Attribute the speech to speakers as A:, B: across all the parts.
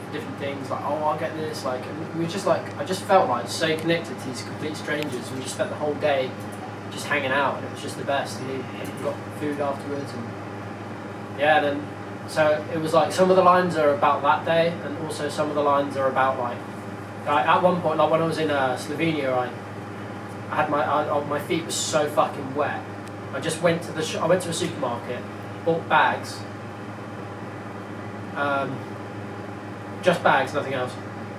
A: for different things, like, oh, I'll get this, like, and we were just like, I just felt like so connected to these complete strangers. We just spent the whole day just hanging out, and it was just the best. And we got food afterwards, and yeah, then so it was like some of the lines are about that day, and also some of the lines are about like at one point, like when I was in Slovenia, I had my feet were so fucking wet. I just went to I went to a supermarket, bought bags, just bags, nothing else.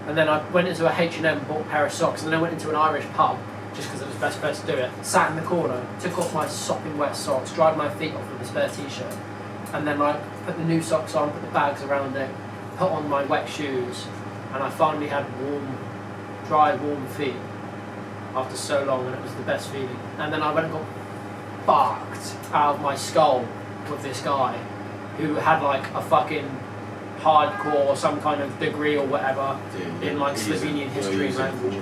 A: And then I went into a H&M, bought a pair of socks, and then I went into an Irish pub, just because it was the best place to do it. Sat in the corner, took off my sopping wet socks, dried my feet off with a spare t-shirt, and then like put the new socks on, put the bags around it, put on my wet shoes, and I finally had dry, warm feet after so long, and it was the best feeling. And then I went and got fucked out of my skull with this guy who had like a fucking hardcore, some kind of degree or whatever in like Slovenian history and language.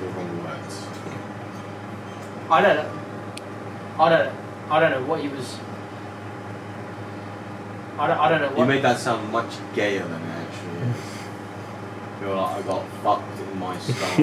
A: I don't know what he was. I don't know what.
B: You made that sound much gayer than it actually is. You're like, I got fucked in my skull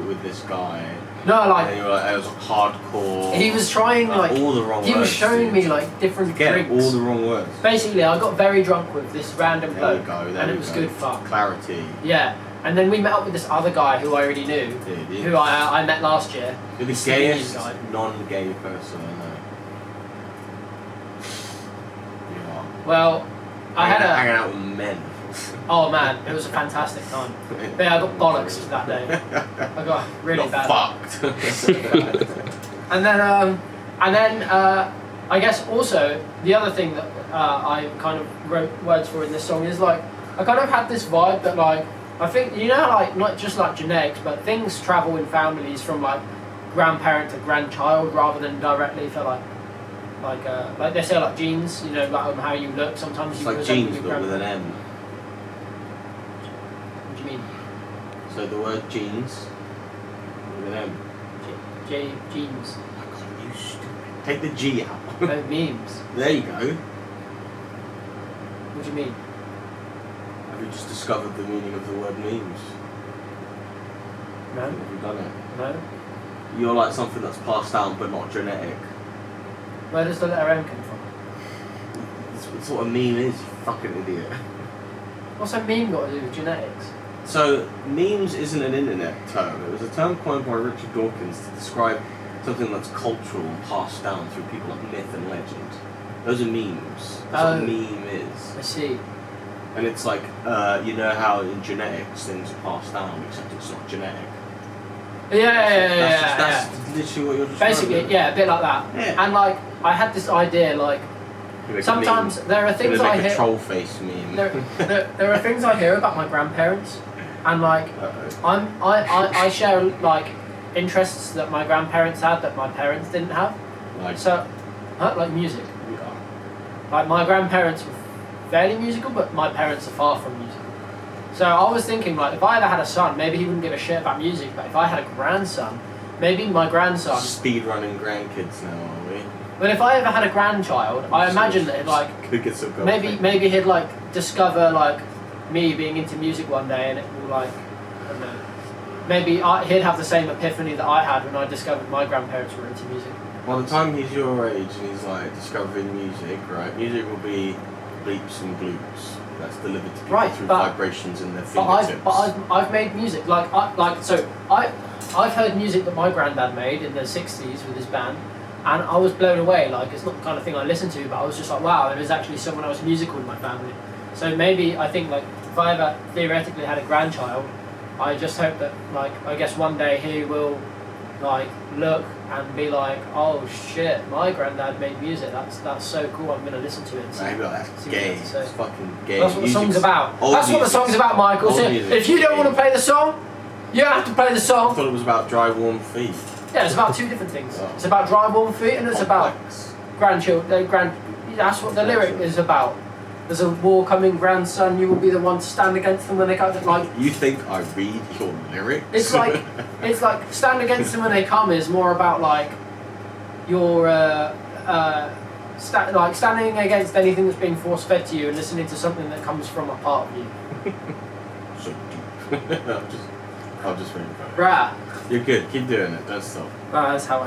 B: with this guy.
A: No, like.
B: And you were like, it was hardcore.
A: He was trying like
B: all the wrong words.
A: He was showing me like different drinks.
B: All the wrong words.
A: Basically, I got very drunk with this random bloke,
B: and
A: it was good fun.
B: Clarity.
A: Yeah. And then we met up with this other guy who I already knew, who I met last year.
B: You're the gayest non-gay person I know. You are.
A: Well, I had
B: hanging out with men.
A: Oh man, it was a fantastic time. But yeah, I got bollocks that day. I got really bad.
B: Fucked.
A: And then I guess also the other thing that I kind of wrote words for in this song is like I kind of had this vibe that like. I think, you know, like, not just like genetics, but things travel in families from like grandparent to grandchild rather than directly for like they say like genes, you know, like how you look. Sometimes
B: it's
A: you
B: like genes, but with an M.
A: What do you mean?
B: So the word genes with an M.
A: Genes.
B: Oh my god, you stupid. Take the G out.
A: No, memes.
B: There you go.
A: What do you mean?
B: Have you just discovered the meaning of the word memes?
A: No.
B: Have you done it?
A: No.
B: You're like something that's passed down but not genetic.
A: Where does the letter M come from?
B: That's what a meme is, you fucking idiot.
A: What's a meme got to do with genetics?
B: So, memes isn't an internet term. It was a term coined by Richard Dawkins to describe something that's cultural and passed down through people like myth and legend. Those are memes. That's what a meme is.
A: I see.
B: And it's like, you know how in genetics things are passed down, except it's not genetic. That's literally what you're describing.
A: Basically, yeah, a bit like that.
B: Yeah.
A: And like, I had this idea, like, sometimes there are things I hear.
B: A troll face meme.
A: There are things I hear about my grandparents, and like, I share like interests that my grandparents had that my parents didn't have.
B: Like,
A: like music.
B: Yeah.
A: Like my grandparents were fairly musical, but my parents are far from musical. So I was thinking, like, if I ever had a son, maybe he wouldn't give a shit about music, but if I had a grandson, maybe my grandson...
B: Speedrunning grandkids now, are we?
A: But if I ever had a grandchild, I imagine that like maybe he'd like discover like me being into music one day, and it will like, I don't know, maybe he'd have the same epiphany that I had when I discovered my grandparents were into music.
B: By the time he's your age and he's like discovering music, right? Music will be bleeps and bloops. That's delivered to people through vibrations in their fingertips.
A: But I've made music I've heard music that my granddad made in the '60s with his band, and I was blown away. Like, it's not the kind of thing I listen to, but I was just like, wow, there is actually someone else musical in my family. So maybe I think like if I ever theoretically had a grandchild, I just hope that like I guess one day he will like look and be like, oh shit, my granddad made music. That's so cool. I'm gonna listen to it.
B: Maybe that's gay. It's fucking gay.
A: That's what the song's about. That's what the song's about, Michael. So if you don't want to play the song, you don't have to play the song.
B: I thought it was about dry, warm feet.
A: Yeah, it's about two different things. It's about dry, warm feet, and it's about grandchildren. That's what the lyric is about. There's a war coming, grandson. You will be the one to stand against them when they come. Like,
B: you think I read your lyrics?
A: It's like stand against them when they come is more about like your standing against anything that's being force fed to you and listening to something that comes from a part of you.
B: So I'll just ring for it.
A: Bruh.
B: You're good. Keep doing it. Don't stop.
A: That's how I